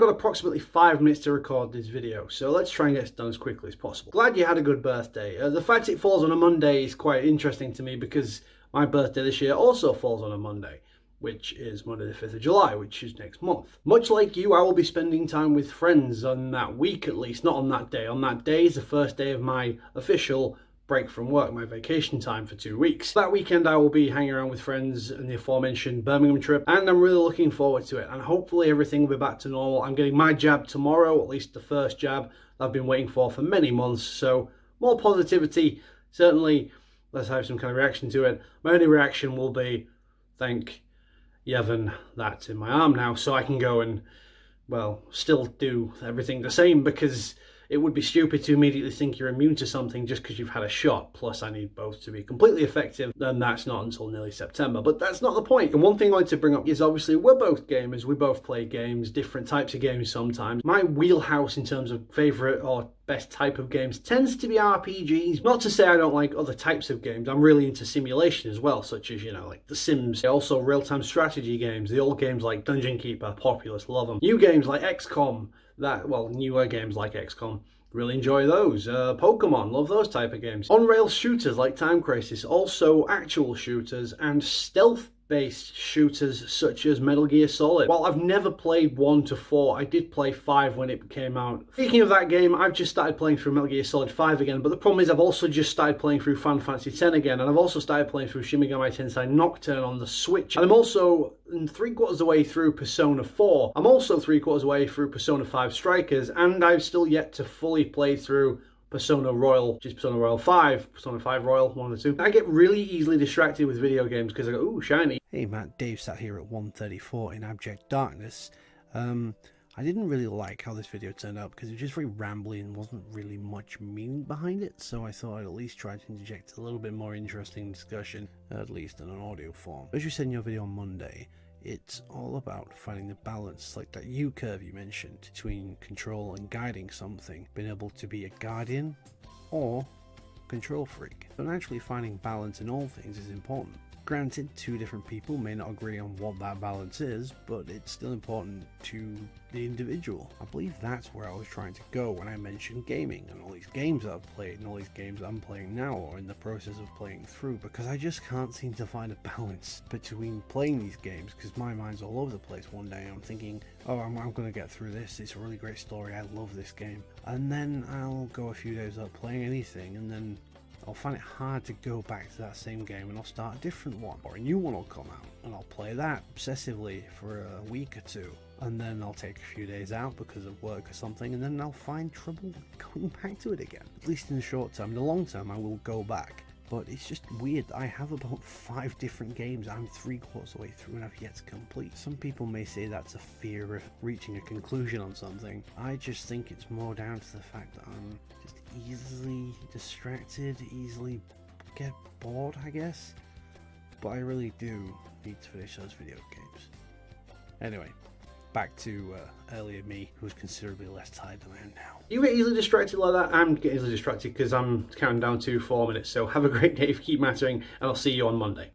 got approximately 5 minutes to record this video, so let's try and get it done as quickly as possible. Glad you had a good birthday. The fact it falls on a Monday is quite interesting to me because my birthday this year also falls on a Monday, which is Monday the 5th of July, which is next month. Much like you, I will be spending time with friends on that week at least, not on that day. On that day is the first day of my official break from work, my vacation time for 2 weeks. That weekend I will be hanging around with friends in the aforementioned Birmingham trip, and I'm really looking forward to it, and hopefully everything will be back to normal. I'm getting my jab tomorrow, at least the first jab that I've been waiting for many months, so more positivity. Certainly, let's have some kind of reaction to it. My only reaction will be, thank Yevon, that's in my arm now, so I can go and, well, still do everything the same, because it would be stupid to immediately think you're immune to something just because you've had a shot. Plus, I need both to be completely effective, and that's not until nearly September. But that's not the point. And one thing I like to bring up is obviously we're both gamers. We both play games, different types of games sometimes. My wheelhouse in terms of favourite or best type of games tends to be RPGs. Not to say I don't like other types of games. I'm really into simulation as well, such as, you know, like The Sims. Also real-time strategy games. The old games like Dungeon Keeper, Populous, love them. New games like XCOM. Newer games like XCOM, really enjoy those. Pokemon, love those type of games. On-rail shooters like Time Crisis, also actual shooters, and stealth-based shooters such as Metal Gear Solid. While I've never played 1 to 4, I did play 5 when it came out. Speaking of that game, I've just started playing through Metal Gear Solid 5 again, but the problem is I've also just started playing through Final Fantasy X again, and I've also started playing through Shin Megami Tensei Nocturne on the Switch, and I'm also 3/4 of the way through Persona 4. I'm also 3/4 of the way through Persona 5 Strikers, and I've still yet to fully play through Persona Royal, just Persona Royal 5, Persona 5 Royal, one of the two. I get really easily distracted with video games because I go, ooh, shiny. Hey Matt, Dave sat here at 1:34 in abject darkness. I didn't really like how this video turned out because it was just very rambly and wasn't really much meaning behind it, so I thought I'd at least try to interject a little bit more interesting discussion, at least in an audio form. As you said in your video on Monday, it's all about finding the balance, like that U-curve you mentioned, between control and guiding something, being able to be a guardian or control freak. But actually finding balance in all things is important. Granted, two different people may not agree on what that balance is, but it's still important to the individual. I believe that's where I was trying to go when I mentioned gaming and all these games I've played and all these games I'm playing now or in the process of playing through, because I just can't seem to find a balance between playing these games, because my mind's all over the place. One day I'm thinking, oh, I'm going to get through this, it's a really great story, I love this game, and then I'll go a few days without playing anything, and then I'll find it hard to go back to that same game, and I'll start a different one, or a new one will come out and I'll play that obsessively for a week or two, and then I'll take a few days out because of work or something, and then I'll find trouble going back to it again. At least in the short term. In the long term I will go back, but it's just weird. I have about 5 different games I'm 3/4 of the way through and I've yet to complete. Some people may say that's a fear of reaching a conclusion on something. I just think it's more down to the fact that I'm just easily distracted, easily get bored, I guess. But I really do need to finish those video games. Anyway, back to earlier me, who was considerably less tired than I am now. You get easily distracted like that? I'm getting easily distracted because I'm counting down to 4 minutes. So have a great day, keep mattering, and I'll see you on Monday.